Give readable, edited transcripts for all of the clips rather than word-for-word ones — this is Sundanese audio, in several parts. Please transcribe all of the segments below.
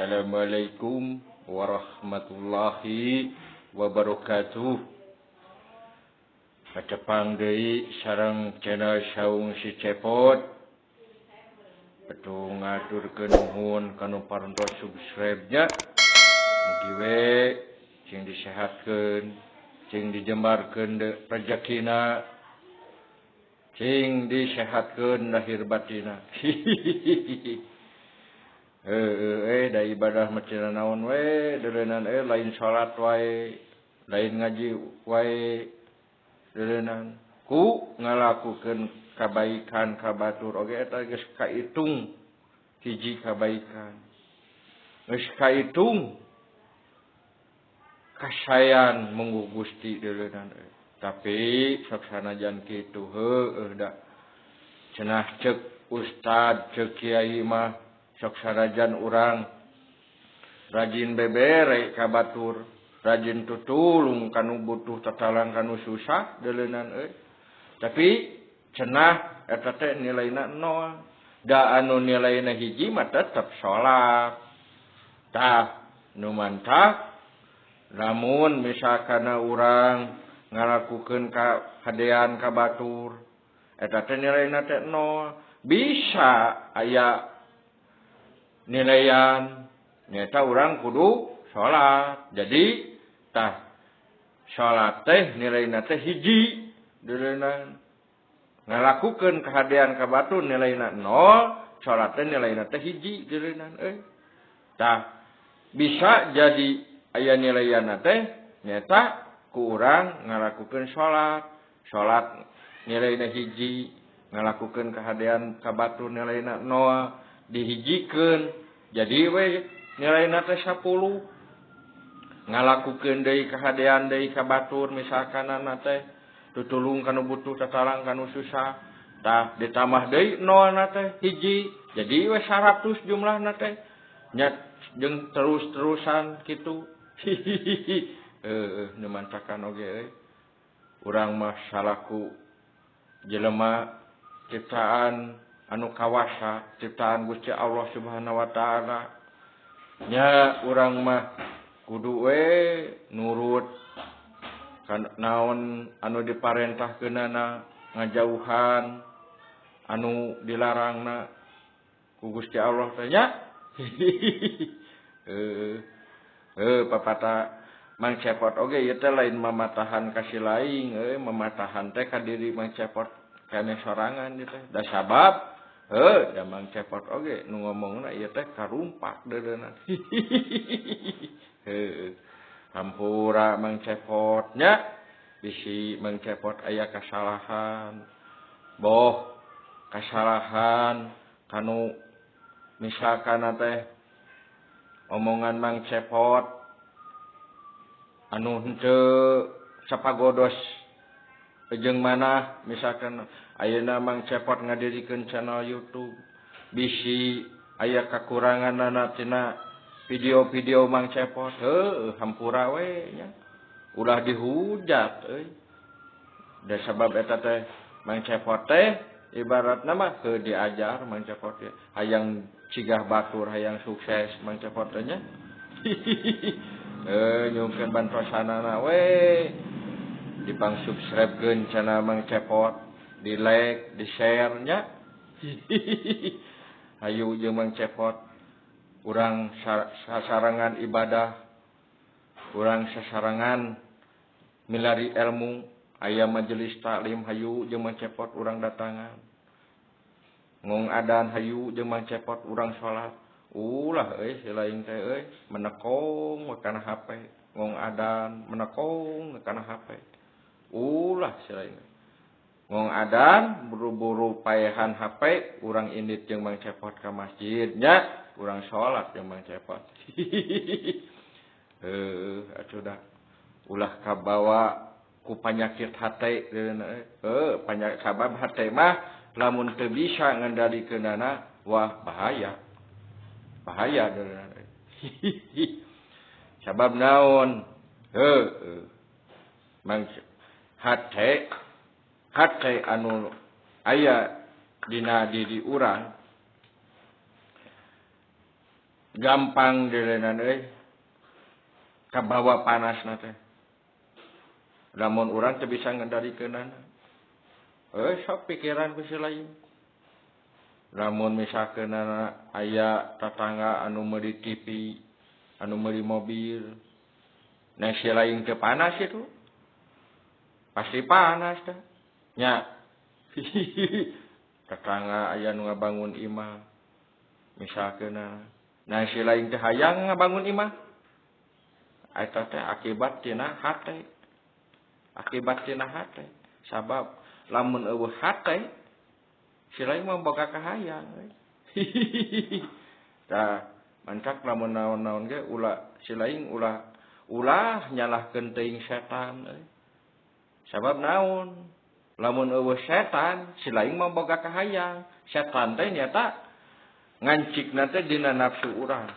Assalamualaikum warahmatullahi wabarakatuh. Katepang deui sareng channel Saung Si Cepot. Atuh ngaturkeun nuhun kanu parantos subscribe-nya. Mugi we cing disehatkeun, cing dijembarkeun rezekina, cing disehatkeun lahir batina. Da ibadah macana naon we, deureunan lain salat wae, lain ngaji wae, deureunan ku ngalakukeun kabaikan ka batur oge eta geus kaitung hiji kabaikan. Geus kaitung kasayan munggu Gusti deureunan. Tapi sok sanajan kitu heueuh da. Cenah ceuk ustad, ceuk kiai mah sok sanajan urang rajin bebere ka batur, rajin tutulung kanu butuh tatalang kanu susah deuleunan Tapi cenah eta teh nilaina nol. Da anu nilaina hiji mah tetep salat. Tah nu mantap lamun misalkan urang ngalakukeun kahadean ka batur, eta teh nilaina teh nol. Bisa aya nilaian nyata urang kudu salat. Jadi tah salat teh nilaina teh hiji deureunan. Ngalakukeun kahadean ka batur nilaina nol, salat teh nilaina teh hiji deureunan Tah bisa jadi aya nilaianna teh nyata ku urang ngalakukeun salat. Salat nilaina hiji, ngalakukeun kahadean ka batur nilaina nol, dihijikeun jadi we nilaina teh 10. Ngalakukeun deui kahadean deui ka batur misalkanana teh tutulung kanu butuh tatalang kanu susah, tah ditambah deui nolna teh hiji, jadi we 100 jumlahna teh. Nya jeung terus-terusan kitu. Nemantakan oge urang mah salaku jelema ciptaan anu kawasa, ciptaan Gusti Allah Subhanahu wa taala. Nya urang mah kudu we nurut kan naon anu diparentahkeunana, ngajauhan anu dilarangna ku Gusti Allah teh nya. Papata Mang Cepot oge ieu teh lain mamatahan ka si laing, mamatahan teh ka diri Mang Cepot kene sorangan ieu teh. Da sabab da Mang Cepot oge nu ngomongna ieu teh karumpak deureunan. Hampura Mang Cepot nya bisi Mang Cepot aya kasalahan. Boh kasalahan kanu misalkan teh omongan Mang Cepot anu henteu sapagodos jeung manah, misalkan ayeuna Mang Cepot ngadirikeun channel YouTube, bisi aya kakuranganna tina video-video Mang Cepot, hampura we nya ulah dihujat Da sabab eta teh Mang Cepot teh ibaratna mah diajar Mang Cepot ya. Hayang cigah batur, hayang sukses Mang Cepot teh nya. Nyungkeun bantosanana we dipang subscribekeun channel Mang Cepot, di like, di share nya. Hayu jeung Mang Cepot urang sasarangan ibadah, urang sasarangan milari ilmu, aya majelis taklim hayu jeung Mang Cepot urang datangan. Ngong adan hayu jeung Mang Cepot urang salat. Ulah si lain teh menekong kana HP. Ngong adan menekong kana HP. Ulah si lain. Ngong adan buru-buru paehan HP, urang indit jeung Mang Cepot ka masjid nya, urang salat jeung Mang Cepot. Atuh da ulah kabawa ku panyakit hate deureuna. Panyakit sabab hate mah lamun teu bisa ngendalikeunana wah bahaya. Bahaya deureuna. Sabab naon? Mang hate anu aya dina diri urang gampang delenan kabawa panasna teh. Lamun urang teu bisa ngendalikeunana. Sok pikiran ku si lain. Lamun misalkeun aya tatangga anu meuli TV, anu meuli mobil, nah si lain teu panas itu. Pasti panas teh. Nya. Tatangga aya nu ngabangun imah. Misalkeun nah si lain teh hayang ngabangun imah. Eta teh akibat tina hate. Akibat tina hate. Sabab lamun eueuh hate si lain mah boga kahayang. Tah mancak lamun naon-naon ge ulah si lain ulah nyalahkeun teuing setan. Sabab naon? Lamun eueuh setan si lain mah boga kahayang. Setan teh nyata ngancikna teh dina nafsu urang,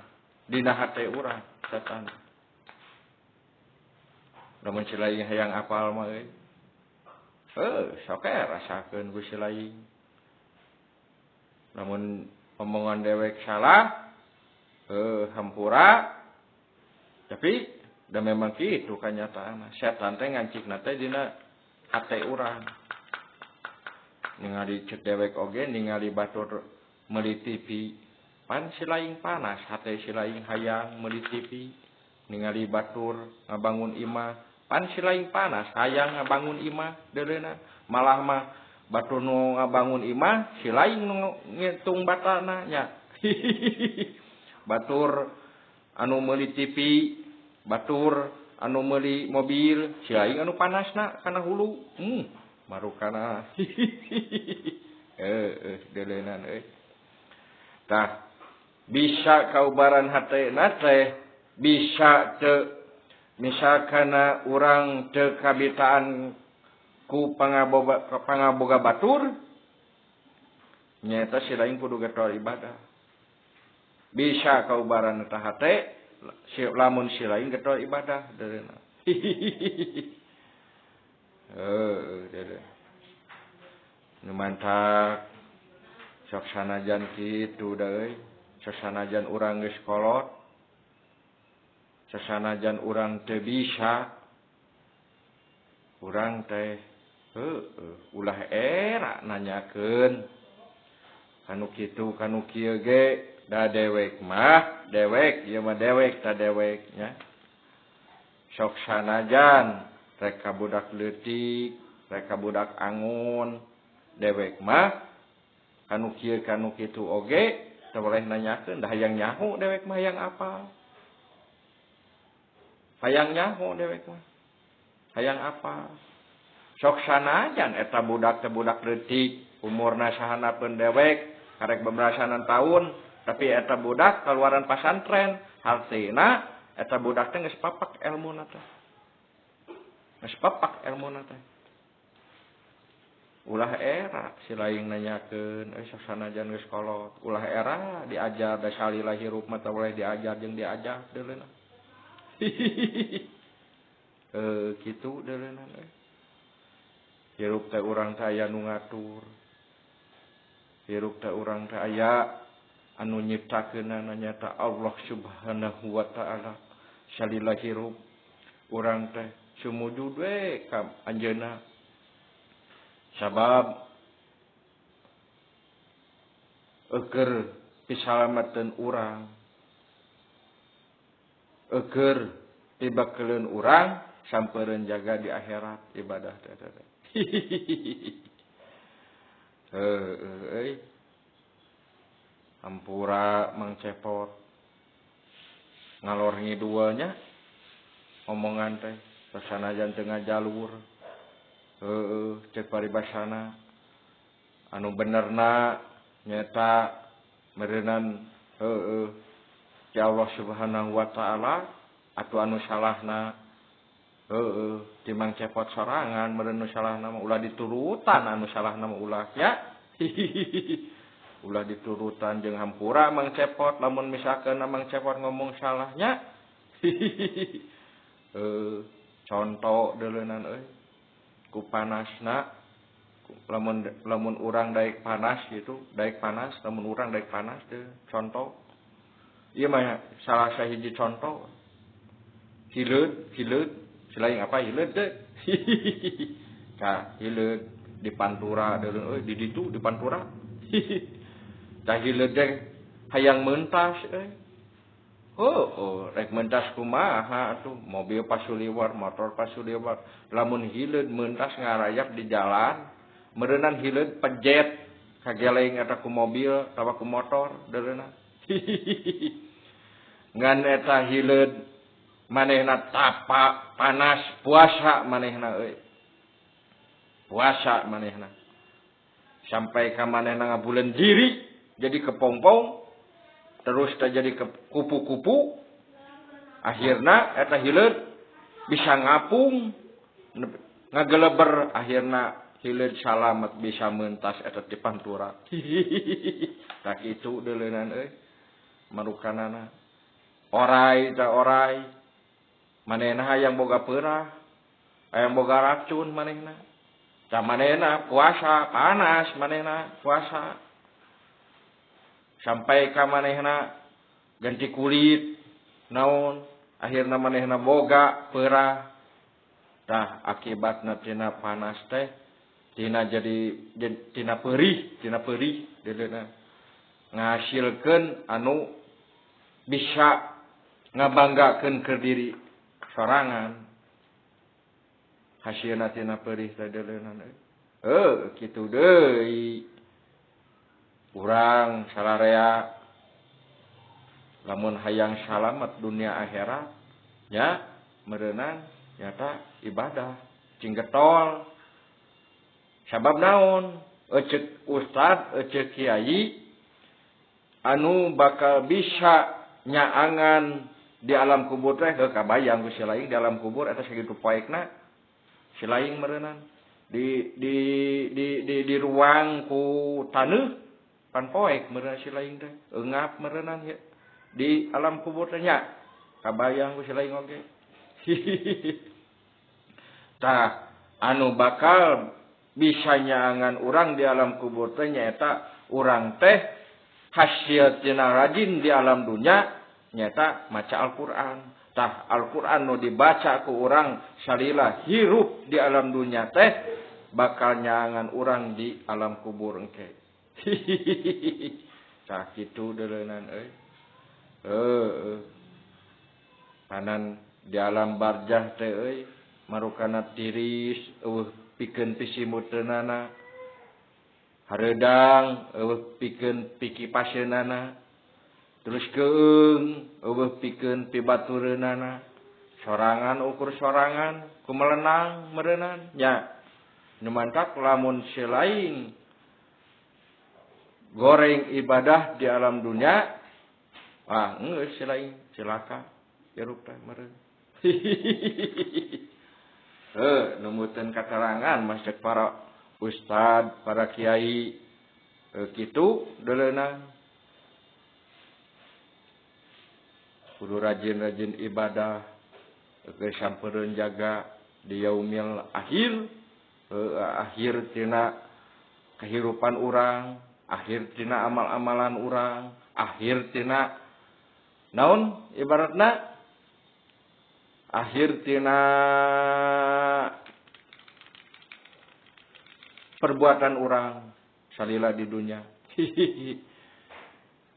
dina hate urang setan. Lamun si lain hayang apal mah sok rasakeun ku si lain. Lamun omongan dewek salah, hampura. Tapi da memang kitu kanyataanna. Setan teh ngancikna teh dina hate urang. Ningali cek dewek oge ningali batur meuli TV. Pan si lain panas, hate si lain hayang meuli TV. Ningali batur ngabangun imah, pan si lain panas, hayang ngabangun imah deureuna. Malah mah batur nu ngabangun imah, si lain nu ngitung batana nya. Batur anu meuli TV, batur anu meuli mobil, si lain anu panasna kana hulu. Marukana. Deulenan Tah bisa kaubaran hatena teh bisa teu misalkana urang teu kabitaan ku pangaboga batur nyaeta si lain kudu getol ibadah. Bisa kaubaran eta hate lamun si lain getol ibadah deureuna. Nu mantak sok sanajan kitu deui, sasanajan urang geus kolot, sasanajan urang teu bisa, urang teh ulah era nanyakeun kanu kitu kanu kieu ge da dewek mah dewek ieu mah dewek ta dewek nya. Sok sanajan rek budak leutik, rek budak angun, dewek mah kanu kieu kanu kitu oge teu boleh nanyakeun da hayang nyaho dewek mah hayang apal. Hayang nyaho dewek mah. Hayang apal. Sok sanajan eta budak teh budak leutik, umurna sahanapeun dewek, karek beberasanan tahun, tapi eta budak kaluaran pasantren, hartina eta budak teh geus papak elmuna teh. Geus papak elmuna teh. Ulah era si lain nanyakeun, sok sanajan geus kolot. Ulah era diajar da salila hirup mah teu boleh diajar jeung diajar deuleuna. Kitu deuleuna. Hirup teh urang teh aya nu ngatur. Hirup teh urang teh aya anu nyiptakeunana nyata Allah Subhanahu wa taala. Salila hirup urang teh sumujud we ka anjeunna. Sabab eukeur pisalamateun urang. Eukeur tibakeleun urang sampeureun jaga di akhirat ibadah teh. Hampura Mang Cepot ngalor ngidulnya omongan teh sasanajan teu ngajalur. Cek paribasana anu benerna nyata meureunnan ti Allah Subhanahu wa taala atuh anu salahna ti Mang Cepot sorangan meureun nu salahna mah ulah diturutan anu salahna mah ulah nya. Ulah diturutan jeung hampura Mang Cepot lamun misalkeun Mang Cepot ngomong salahnya. Conto deuleunan ku panasna lamun urang daek panas gitu, daek panas lamun urang daek panas teh conto Ieu mah salah sahiji contoh. Hileud selain apa hileud teh. Tah hileud di Pantura deuleu di ditu di Pantura. Tah hileud teh hayang meuntas rek meuntas kumaha atuh mobil pasuliwar motor pasuliwar lamun hileud meuntas ngarayap di jalan meureunnan hileud pejet kageleng eta ku mobil tawa ku motor deuleunan ngan eta hileud manehna tapa panas puasa manehna puasa manehna sampai ka manehna ngabuleun diri jadi kepompong terus terjadi kupu-kupu akhirna eta hileud bisa ngapung ngageleber akhirna hileud salamet bisa meuntas eta di Pantura tak kitu deuleunan marukanana orai ta orai manehna hayang boga peurah hayang boga racun manehna tah manehna puasa panas manehna puasa sampai ka manehna ganti kulit naon akhirna manehna boga peurah tah akibatna tina panas teh tina peurih deuleunan ngahasilkeun anu bisa ngabanggakeun keur diri sorangan hasilna tina peurih teh deuleunan kitu deui urang salarea lamun hayang salamet dunia akhirat nya meureunnan nyata ibadah cing getol sabab naon ceuk ustad ceuk kiai anu bakal bisa nyaangan di alam kubur teh kabayang ku silaing di alam kubur eta sakitu poekna silaing meureunnan di ruang ku taneuh pan poek meureunna silaing teh eungap meureunnan ya di alam kubur teh nya kabayang ku silaing oge tah anu bakal bisa nyaangan urang di alam kubur teh nyaeta urang teh hasil tina rajin di alam dunya nyata maca Al-Qur'an tah Al-Qur'an nu dibaca ku urang salila hirup di alam dunya teh bakal nyaangan urang di alam kubur engke cah kitu deuleunan panan di alam barzah teh marukana tiris pikeun pisimuteunana hareudang pikeun piki paseunana terus keung pikeun pibatureunana sorangan ukur sorangan kumelenang meureunnan nya nu mantap lamun selain goreng ibadah di alam dunia geus selain cilaka jeruk teh meureun numutkeun katerangan masjid para ustad para kiai kitu deuleunan kudu rajin-rajin ibadah geus sampeureun jaga di yaumil akhir tina kehidupan urang akhir tina amal-amalan urang akhir tina naon ibaratna akhir tina perbuatan urang salila di dunia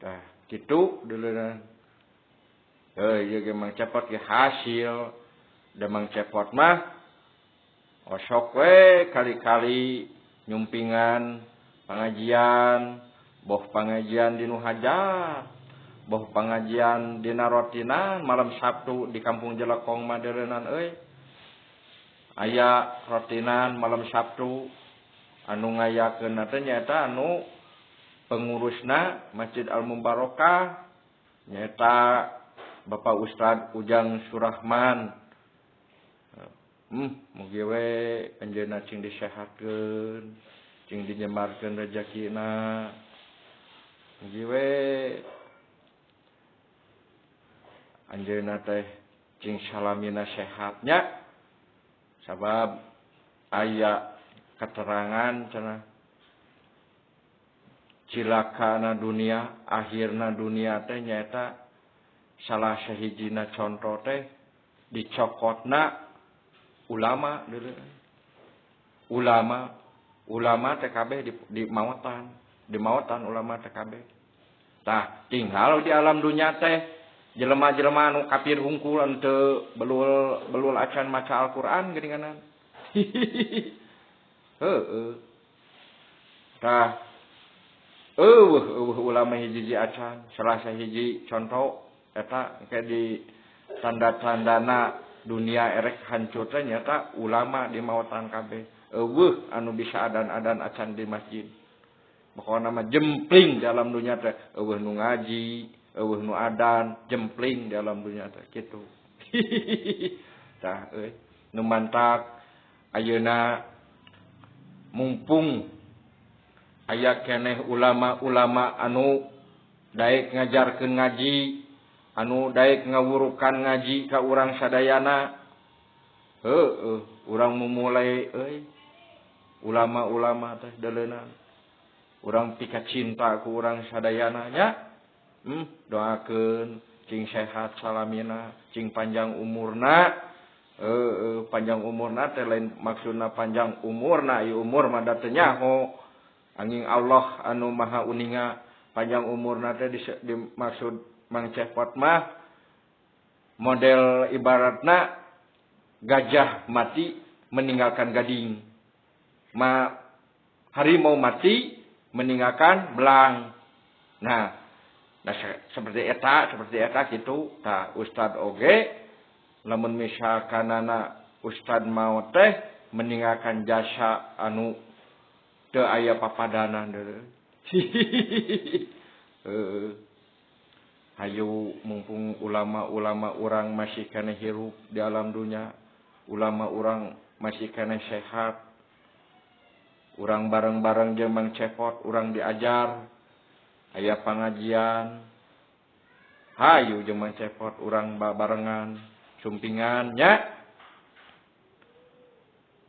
tah kitu deuleunan ieu ge mang cepot ge hasil da mang cepot mah osok we kali-kali nyumpingan pangajian boh pangajian di nu hajat boh pangajian dina rotinan malam Sabtu di kampung Jelekong mah deuleunan aya rotinan malam Sabtu anu ngayakeun teh nyaeta anu pengurusna Masjid Al Mubarokah nyaeta Bapak Ustad Ujang Surahman mugi we anjeunna cing disehatkeun cing dinyemarkeun rezekina mugi we anjeunna teh cing salamina sehatnya sabab aya keterangan cenah cilakana dunia akhirna dunia teh nyaeta salah sahijina contoh teh dicokotna ulama dulu. Ulama teh kabeh di mautan ulama teh kabeh. Tah tinggal di alam dunya teh jelema-jelema anu kafir hungkul anu teu belul acan maca Al-Qur'an geuninganan. Heueuh. Tah ulama hiji acan salah sahiji contoh eta ke di tanda-tandana dunia erek hancur teh nyata ulama di mautan kabeh. Anu bisa adan-adan acan di masjid. Pokona mah jempling dalam dunia teh eueuh nu ngaji, eueuh nu adan, jempling dalam dunia teh kitu. Tah nu mantap ayeuna mumpung aya keneh ulama-ulama anu daek ngajarkeun ngaji, anu daek ngawurukan ngaji ka urang sadayana. Urang memulai ulama-ulama teh deuleuna. Urang pika cinta ku urang sadayana nya. Doakeun cing sehat salamina, cing panjang umurna. Panjang umurna teh lain maksudna panjang umurna, ieu umur mah da teu nyaho. Anging Allah anu Maha Uninga panjang umurna teh dimaksud Mang Cepot mah model ibaratna gajah mati meninggalkan gading. Harimau mati meninggalkan belang. Nah seperti eta gitu. Tah ustad oge lamun misalkanana ustad mau teh meninggalkan jasa anu teu aya papadanan deui. Hayu mumpung ulama-ulama urang masih keneh hirup di alam dunya, ulama urang masih keneh sehat. Urang bareng-bareng jeung Mang Cepot, urang diajar, aya pangajian. Hayu jeung Mang Cepot urang barengan, sumpingan nya.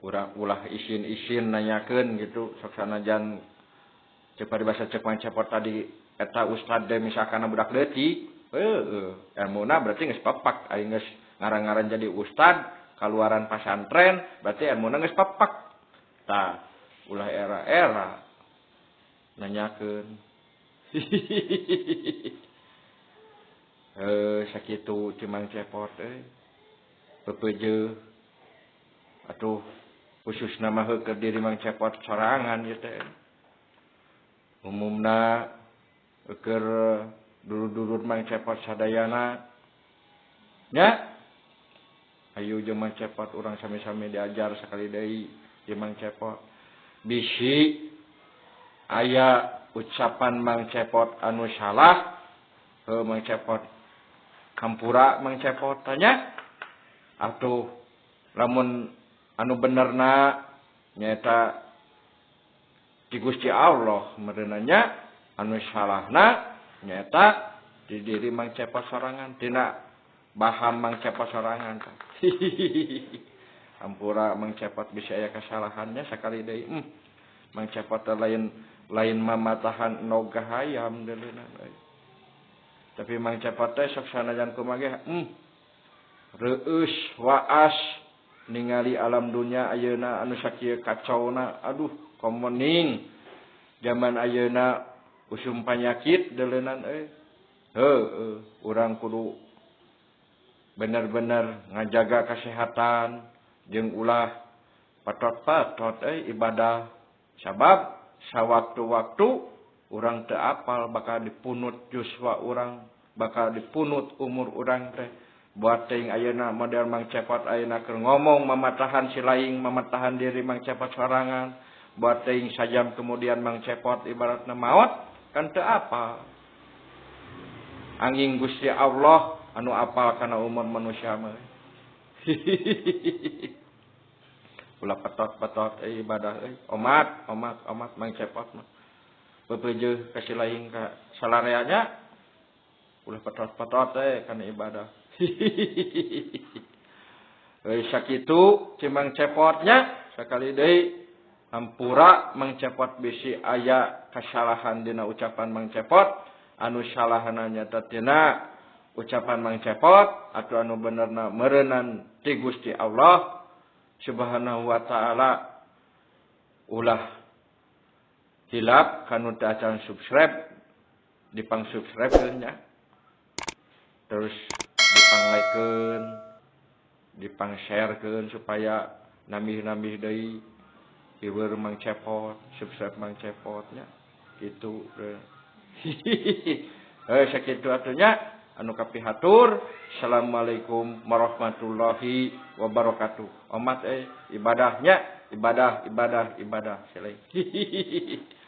Urang ulah isin-isin nanyakeun gitu, sok sanajan ceuk paribasa ceuk Mang Cepot tadi eta ustad teh misalkan budak leutik, ilmuna berarti geus pepak, aya geus ngaran-ngaran jadi ustad, kaluaran pasantren, berarti ilmuna geus pepak. Tah ulah era-era nanyakeun. Sakitu Cimang Cepot peupeujeuh. Atuh khususna mah keur diri Mang Cepot sorangan ieu teh. Umumna keur dulur-dulur Mang Cepot sadayana nya ayo jeung Mang Cepot urang sami-sami diajar sakali deui jeung Mang Cepot. Bisi aya ucapan Mang Cepot anu salah, Mang Cepot kampura Mang Cepot tanya. Atuh lamun anu benerna nyaeta di Gusti Allah meureunna nya, anu salahna nyaeta di diri Mang Cepot sorangan, tina baham Mang Cepot sorangan. Ampura Mang Cepot bisa aya kesalahannya sakali deui. Mang Cepot lain mamatahan nogah hayam deuleunan. Tapi Mang Cepot teh sok sanajan kumaha reueus waas ningali alam dunya ayeuna anu sakieu kacauna. Aduh komoning zaman ayeuna usum panyakit deuleunan urang kudu bener-bener ngajaga kesehatan jeung ulah patot-patot ibadah. Sabab sawaktu-waktu urang teu apal bakal dipunut juswa urang, bakal dipunut umur urang teh. Buat teuing ayeuna model Mang Cepot ayeuna keur ngomong mamatahan si laing, mamatahan diri Mang Cepot sorangan. Buat teuing sajam kemudian Mang Cepot ibaratna maot kan teu apal. Anging Gusti Allah anu apal kana umur manusia mah. Ulah petot-petot ibadah omat Mang Cepot mah. Peupeujeuh ka si laing ka salareanya ulah petot-petot kana ibadah. Sakitu Cimang Cepotnya sakali deui hampura Mang Cepot bisi aya kasalahan dina ucapan Mang Cepot anu salahna nyata tina ucapan Mang Cepot atau anu benerna meureunnan ti Gusti Allah Subhanahu wa taala ulah hilap kanu teu acan subscribe dipang subscribe nya terus dipang like-keun dipang share-keun supaya nambih-nambih deui viewer Mang Cepot subscribe Mang Cepotnya gitu. Sakitu atunya anu kapihatur. Assalamualaikum warahmatullahi wabarakatuh. Omat ibadahnya ibadah. Selesai.